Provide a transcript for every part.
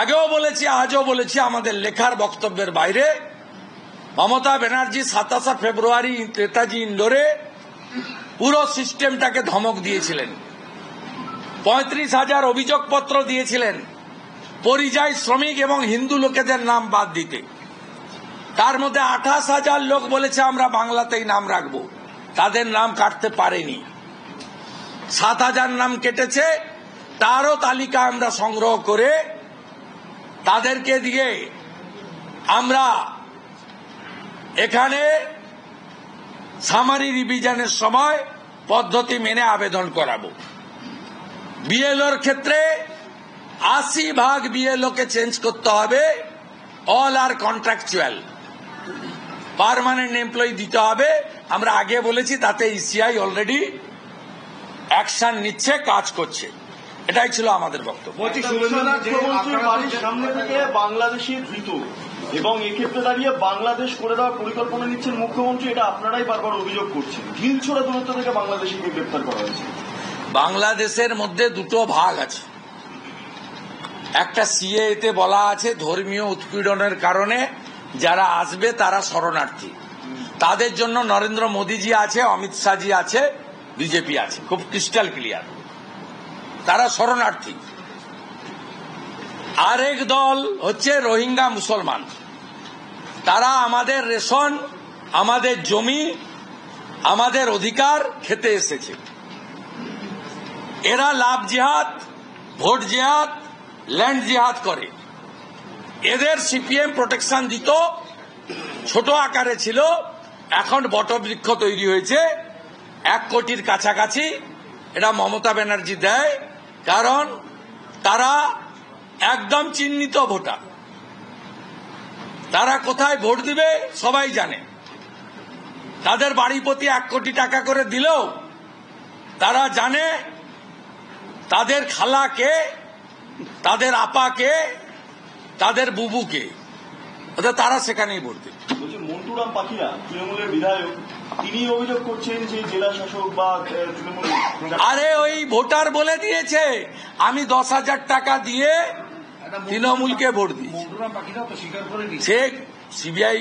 আগেও বলেছি, আজও বলেছি, আমাদের লেখার বক্তব্যের বাইরে মমতা ব্যানার্জি 27 ফেব্রুয়ারি নেতাজি ইন্ডোরে পুরো সিস্টেমটাকে ধমক দিয়েছিলেন। 35,000 অভিযোগপত্র দিয়েছিলেন পরিযায়ী শ্রমিক এবং হিন্দু লোকেদের নাম বাদ দিতে। তার মধ্যে 28,000 লোক বলেছে আমরা বাংলাতেই নাম রাখবো, তাদের নাম কাটতে পারেনি। 7,000 নাম কেটেছে, তারও তালিকা আমরা সংগ্রহ করে তাদেরকে দিয়ে আমরা এখানে সামারি রিভিশনের সময় পদ্ধতি মেনে আবেদন করাবো। বিএলওর ক্ষেত্রে 80% বিএলওকে চেঞ্জ করতে হবে। অল আর কন্ট্রাকচুয়াল, পার্মানেন্ট এমপ্লয়ি দিতে হবে। আমরা আগে বলেছি, তাতে ইসিআই অলরেডি অ্যাকশন নিচ্ছে, কাজ করছে। এটাই ছিল আমাদের বক্তব্য। সামনে থেকে বাংলাদেশি ধৃত এবং এক্ষেত্রে দাঁড়িয়ে বাংলাদেশ করে দেওয়ার পরিকল্পনা নিচ্ছেন মুখ্যমন্ত্রী, এটা আপনারাই বারবার অভিযোগ করছেন। ঢিলছোড়া দূরত্ব থেকে বাংলাদেশিকে গ্রেপ্তার করা হয়েছে। বাংলাদেশের মধ্যে দুটো ভাগ আছে। একটা সিএতে বলা আছে ধর্মীয় উৎপীড়নের কারণে যারা আসবে তারা শরণার্থী, তাদের জন্য নরেন্দ্র মোদীজি আছে, অমিত শাহজি আছে, বিজেপি আছে, খুব ক্রিস্টাল ক্লিয়ার, তারা শরণার্থী। আরেক দল হচ্ছে রোহিঙ্গা মুসলমান, তারা আমাদের রেশন, আমাদের জমি, আমাদের অধিকার খেতে এসেছে। এরা লাভ জিহাদ, ভোট জিহাদ, ল্যান্ড জিহাদ করে। এদের সিপিএম প্রোটেকশন দিত, ছোট আকারে ছিল, এখন বটবৃক্ষ তৈরি হয়েছে 1 কোটির কাছাকাছি। এটা মমতা ব্যানার্জি দেয়, কারণ তারা একদম চিহ্নিত ভোটার। তারা কোথায় ভোট দিবে সবাই জানে। তাদের বাড়ি প্রতি 1 কোটি টাকা করে দিলেও তারা জানে তাদের খালাকে, তাদের আপাকে, তাদের বুবুকে, তারা সেখানেই ভোট দেবে। মন্টুরাম পাখিরা তৃণমূলের বিধায়ক, তিনি অভিযোগ করছেন যে জেলা শাসক বা তৃণমূল, আরে ওই ভোটার বলে দিয়েছে আমি 10,000 টাকা দিয়ে তৃণমূলকে ভোট দিই। সে সিবিআই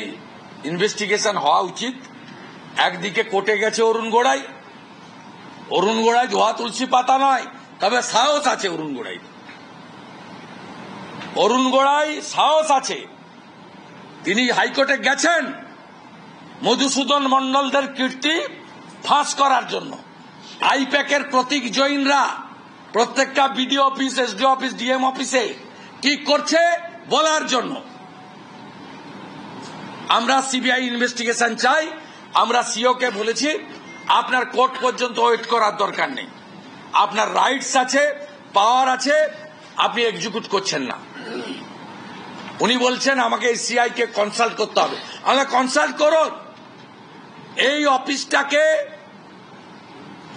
ইনভেস্টিগেশন হওয়া উচিত। একদিকে কোর্টে গেছে অরুণ গোড়াই, অরুণ গোড়াই ধোয়া তুলসী পাতা নয়, তবে সাহস আছে অরুণ গোড়াই, অরুণ গোড়াই সাহস আছে। তিনি হাইকোর্টে গেছেন মধুসূদন মন্ডলদের কীর্তি ফাঁস করার জন্য। আইপ্যাকের প্রতীক জৈনরা প্রত্যেকটা BDO office, SDO office, DM অফিসে কি করছে বলার জন্য। আমরা সিবিআই ইনভেস্টিগেশন চাই। আমরা সিওকে বলেছি আপনার কোর্ট পর্যন্ত ওয়েট করার দরকার নেই, আপনার রাইটস আছে, পাওয়ার আছে, আপনি এক্সিকিউট করছেন না। উনি বলছেন আমাকে সিআই কে কনসাল্ট করতে হবে। আমরা কনসাল্ট করুন। এই অফিসটাকে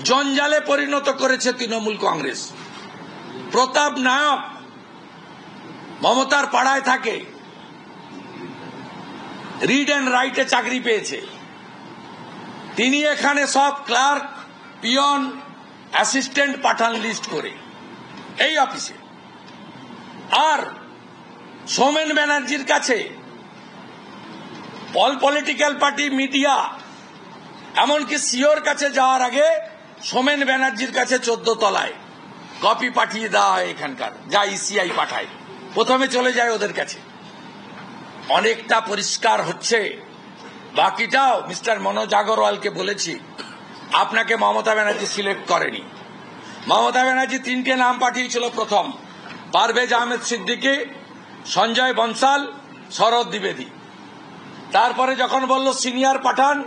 জঞ্জালে পরিণত করেছে তৃণমূল কংগ্রেস। প্রতাপ নায়ক মমতার পাড়ায় থাকে, রিড অ্যান্ড রাইটে চাকরি পেয়েছে। তিনি এখানে সব ক্লার্ক, পিয়ন, অ্যাসিস্ট্যান্ট পাঠান লিস্ট করে এই অফিসে। আর সোমেন ব্যানার্জির কাছে অল পলিটিক্যাল পার্টি, মিডিয়া, এমনকি সিওর কাছে যাওয়ার আগে সোমেন ব্যানার্জির কাছে 14 তলায় কপি পাঠিয়ে দেওয়া হয় এখানকার, যা ইসিআই পাঠায়, প্রথমে চলে যায় ওদের কাছে। অনেকটা পরিষ্কার হচ্ছে। বাকিটাও মিস্টার মনোজ আগরওয়ালকে বলেছি, আপনাকে মমতা ব্যানার্জি সিলেক্ট করেনি। মমতা ব্যানার্জি 3টে নাম পাঠিয়েছিল। প্রথম পারভেজ আহমেদ সিদ্দিকী, সঞ্জয় বনসাল, শরৎ দ্বিবেদী। তারপরে যখন বলল সিনিয়র পাঠান,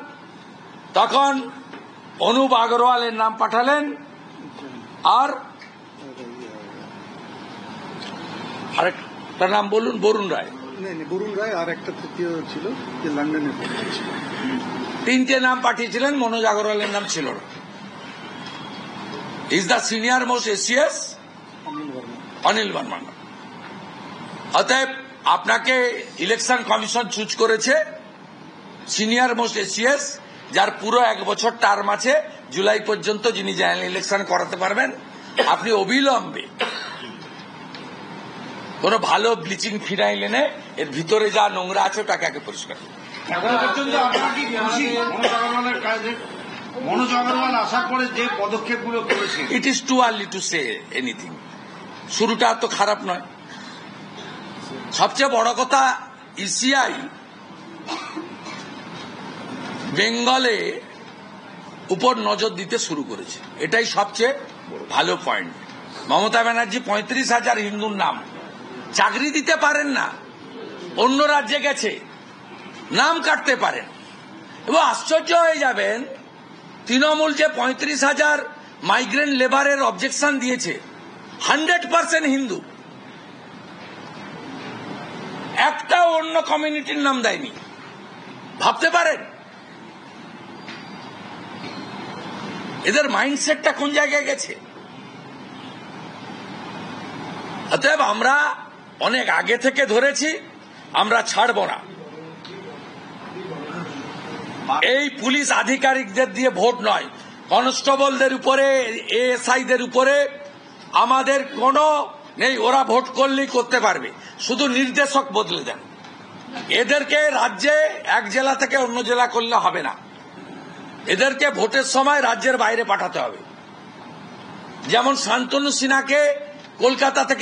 তখন অনুপ আগরওয়ালের নাম পাঠালেন। আর আরেকটা নাম বলুন, বরুণ রায়। বরুণ রায় আর একটা তৃতীয় ছিল যে লন্ডনে। 3টে নাম পাঠিয়েছিলেন, মনোজ আগরওয়ালের নাম ছিল না। Is the senior most ACS Anil Verma. অতএব আপনাকে ইলেকশন কমিশন চুজ করেছে সিনিয়র মোস্ট এসিএস, যার পুরো 1 বছর টার্ম আছে, জুলাই পর্যন্ত, যিনি জেনারেল ইলেকশন করাতে পারবেন। আপনি অবিলম্বে কোনো ভালো ব্লিচিং ফিনাইল এনে এর ভিতরে যা নোংরা আছে ওটাকে আগে পরিষ্কার করুন। এখন পর্যন্ত আপনারা কি খুশি মনোজ আগরওয়ালের কাজে? মনোজ আগরওয়াল আসার পরে যে পদক্ষেপগুলো করেছে, it is too early to say anything. শুরুটা তো খারাপ নয়। সবচেয়ে বড় কথা, ইসিআই বেঙ্গলে উপর নজর দিতে শুরু করেছে, এটাই সবচেয়ে ভালো পয়েন্ট। মমতা ব্যানার্জি 35,000 হিন্দুর নাম, চাকরি দিতে পারেন না, অন্য রাজ্যে গেছে, নাম কাটতে পারেন। এবং আশ্চর্য হয়ে যাবেন, তৃণমূল যে 35,000 মাইগ্রেন্ট লেবারের অবজেকশন দিয়েছে, 100% হিন্দু, একটা অন্য কমিউনিটির নাম দেয়নি। ভাবতে পারেন এদের মাইন্ডসেটটা কোন জায়গায় গেছে? অতএব আমরা অনেক আগে থেকে ধরেছি, আমরা ছাড়ব না। এই পুলিশ আধিকারিকদের দিয়ে ভোট নয়, কনস্টেবলদের উপরে, এএসআইদের উপরে আমাদের কোনো নেই। ওরা ভোট করলেই করতে পারবে, শুধু নির্দেশক বদলে দেন। এদেরকে রাজ্যে এক জেলা থেকে অন্য জেলা করলে হবে না, এদেরকে ভোটের সময় রাজ্যের বাইরে পাঠাতে হবে। যেমন শান্তনু সিনহাকে কলকাতা থেকে